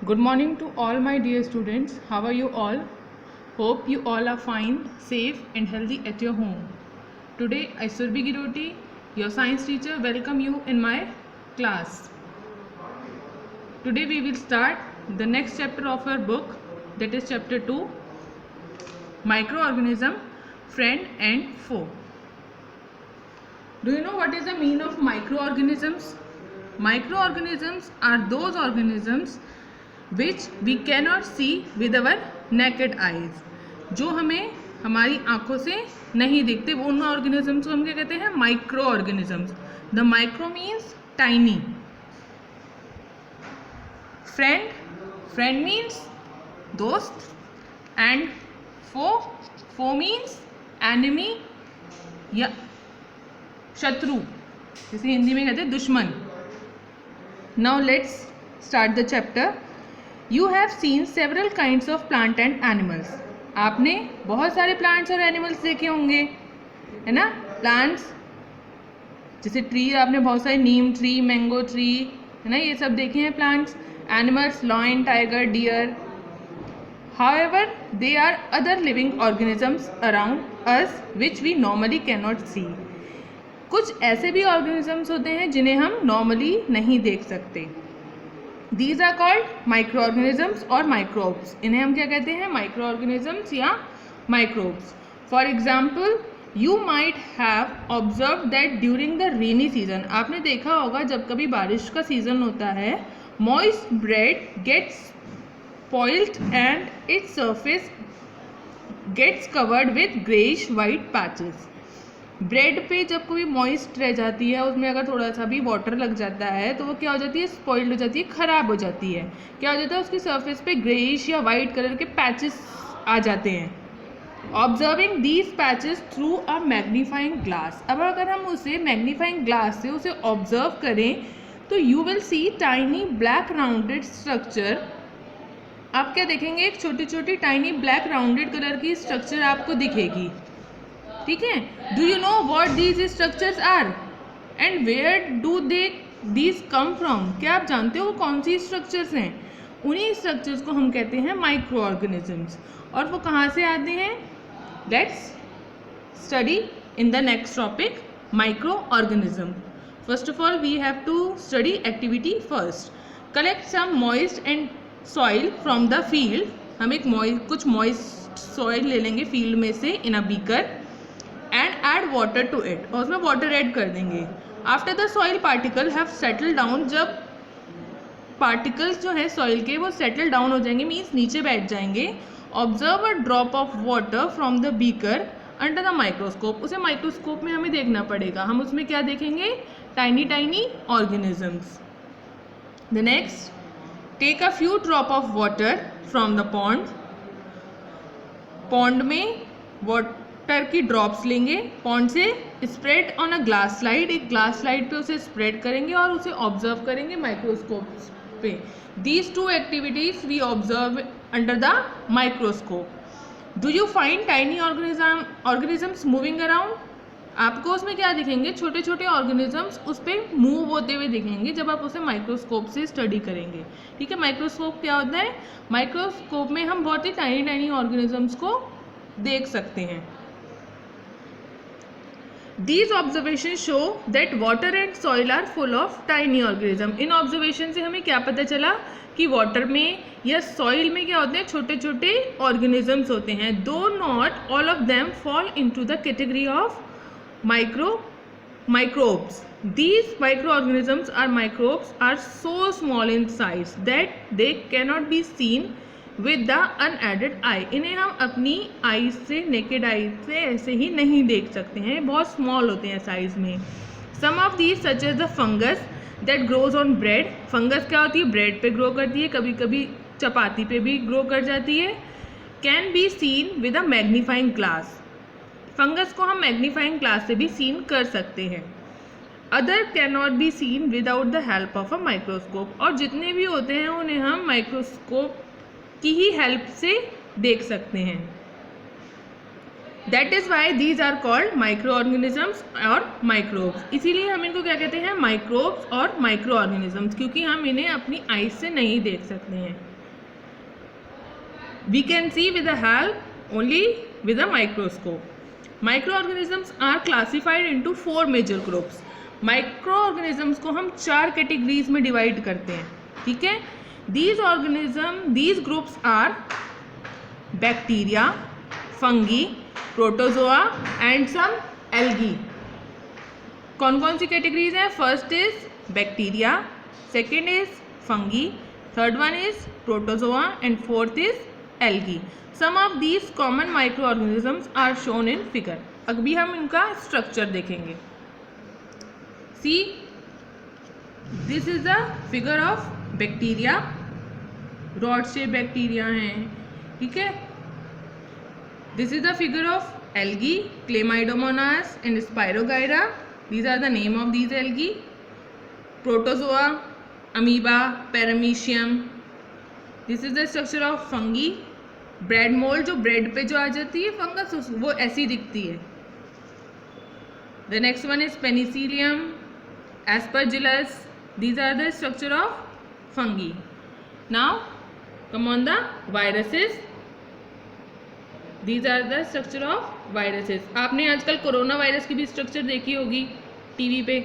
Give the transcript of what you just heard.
Good morning to all my dear students. How are you all? Hope you all are fine, safe and healthy at your home. Today I, Surbhi Giroti, your science teacher, welcome you in my class. Today we will start the next chapter of our book, that is chapter 2, Microorganism, Friend and Foe. Do you know what is the meaning of microorganisms? Microorganisms are those organisms which we cannot see with our naked eyes. जो हमें हमारी आंखों से नहीं दिखते, वो उन organisms को हम क्या कहते हैं? Micro organisms. The micro means tiny. Friend means दोस्त. एंड फो मीन्स एनिमी या शत्रु, जैसे हिंदी में कहते हैं दुश्मन. Now let's start the chapter. You have seen several kinds of plant and animals. आपने बहुत सारे प्लांट्स और एनिमल्स देखे होंगे, है ना. प्लांट्स जैसे ट्री, आपने बहुत सारे नीम ट्री, मैंगो ट्री, है ना, ये सब देखे हैं plants. Animals, lion, tiger, deer. However, they are other living organisms around us which we normally cannot see. कुछ ऐसे भी ऑर्गेनिजम्स होते हैं जिन्हें हम नॉर्मली नहीं देख सकते. These are called microorganisms और microbes. इन्हें हम क्या कहते हैं? microorganisms या microbes. For example, you might have observed that during the rainy season, आपने देखा होगा जब कभी बारिश का सीजन होता है, moist bread gets spoiled and its surface gets covered with grayish white patches. Bread पे जब कोई मॉइस्ट रह जाती है, उसमें अगर थोड़ा सा भी वाटर लग जाता है तो वो क्या हो जाती है? स्पॉइल्ड हो जाती है, ख़राब हो जाती है. क्या हो जाता है? उसकी सरफेस पे ग्रेइश या वाइट कलर के पैचेस आ जाते हैं. Observing these patches through a magnifying glass. अब अगर हम उसे मैग्नीफाइंग ग्लास से उसे ऑब्जर्व करें तो you will see tiny black rounded structure. आप क्या देखेंगे? एक छोटी छोटी टाइनी ब्लैक राउंडेड कलर की स्ट्रक्चर आपको दिखेगी. ठीक है. Do you know what these structures are and where do these come from. क्या आप जानते हो वो कौन सी स्ट्रक्चर्स हैं? उन्हीं स्ट्रक्चर्स को हम कहते हैं माइक्रो ऑर्गेनिजम्स. और वो कहाँ से आते हैं? Let's study in the next topic, microorganism. First of all we have to study activity first. Collect some moist and soil from the field. हम एक कुछ मॉइस्ट सॉइल ले लेंगे फील्ड में से in a beaker and add water to it. और उसमें water add कर देंगे. After the soil particle have settle down. जब पार्टिकल्स जो है सॉइल के वो सेटल डाउन हो जाएंगे, मीन्स नीचे बैठ जाएंगे, observe a drop of water from the beaker under the microscope. उसे माइक्रोस्कोप में हमें देखना पड़ेगा. हम उसमें क्या देखेंगे? Tiny tiny organisms. The next, take a few drop of water from the pond. Pond में वाटर की ड्रॉप्स लेंगे. पॉन्ड से spread on a glass slide. एक ग्लास स्लाइड पे उसे स्प्रेड करेंगे और उसे ऑब्जर्व करेंगे माइक्रोस्कोप पे. These two activities we observe under the microscope. Do you find tiny organisms moving around. आपको उसमें क्या दिखेंगे? छोटे छोटे ऑर्गेनिजम्स उस पर मूव होते हुए दिखेंगे जब आप उसे माइक्रोस्कोप से स्टडी करेंगे. ठीक है. माइक्रोस्कोप क्या होता है? माइक्रोस्कोप में हम बहुत ही टाइनी टाइनी ऑर्गेनिजम्स को देख सकते हैं. These observations show that water and soil are full of tiny organisms. In observation से हमें क्या पता चला कि वाटर में या सॉइल में क्या होते हैं? छोटे छोटे ऑर्गेनिजम्स होते हैं. दो not all of them fall into the category of microbes. These microorganisms or microbes are so small in size that they cannot be seen with the unaided eye. इन्हें हम अपनी आई से, नेकेड आई से ऐसे ही नहीं देख सकते हैं. बहुत स्मॉल होते हैं साइज में. Some of these such as the fungus that grows on bread. Fungus क्या होती है? ब्रेड पे ग्रो करती है, कभी कभी चपाती पे भी ग्रो कर जाती है. Can be seen with a magnifying glass. Fungus को हम मैग्नीफाइंग ग्लास से भी सीन कर सकते हैं. Other can not be seen without the help of a microscope. और जितने भी होते हैं उन्हें हम माइक्रोस्कोप की ही हेल्प से देख सकते हैं. That is why these are called microorganisms और माइक्रोब्स. इसीलिए हम इनको क्या कहते हैं? माइक्रोब्स और माइक्रो ऑर्गेनिजम्स, क्योंकि हम इन्हें अपनी आइज से नहीं देख सकते हैं. we can see with the help only with a microscope. Microorganisms are classified into 4 major groups. Microorganisms को हम 4 कैटेगरीज में डिवाइड करते हैं, ठीक है. These groups are bacteria, fungi, protozoa and some algae. कौन कौन सी कैटेगरीज हैं? First is bacteria, second is fungi, third one is protozoa and fourth is algae. Some of these common micro organisms are shown in figure. अभी हम इनका structure देखेंगे. See, this is the figure of bacteria. Rod shape bacteria हैं, ठीक है. This is the figure of algae, Chlamydomonas and Spirogyra. These are the name of these algae. Protozoa, amoeba, paramecium. This is the structure of fungi. Bread mold, जो bread पे जो आ जाती है fungus, वो ऐसी दिखती है. The next one is penicillium, aspergillus. These are the structure of fungi. Now come on the viruses. These are the structure of viruses. आपने आजकल कोरोना वायरस की भी स्ट्रक्चर देखी होगी टीवी पे.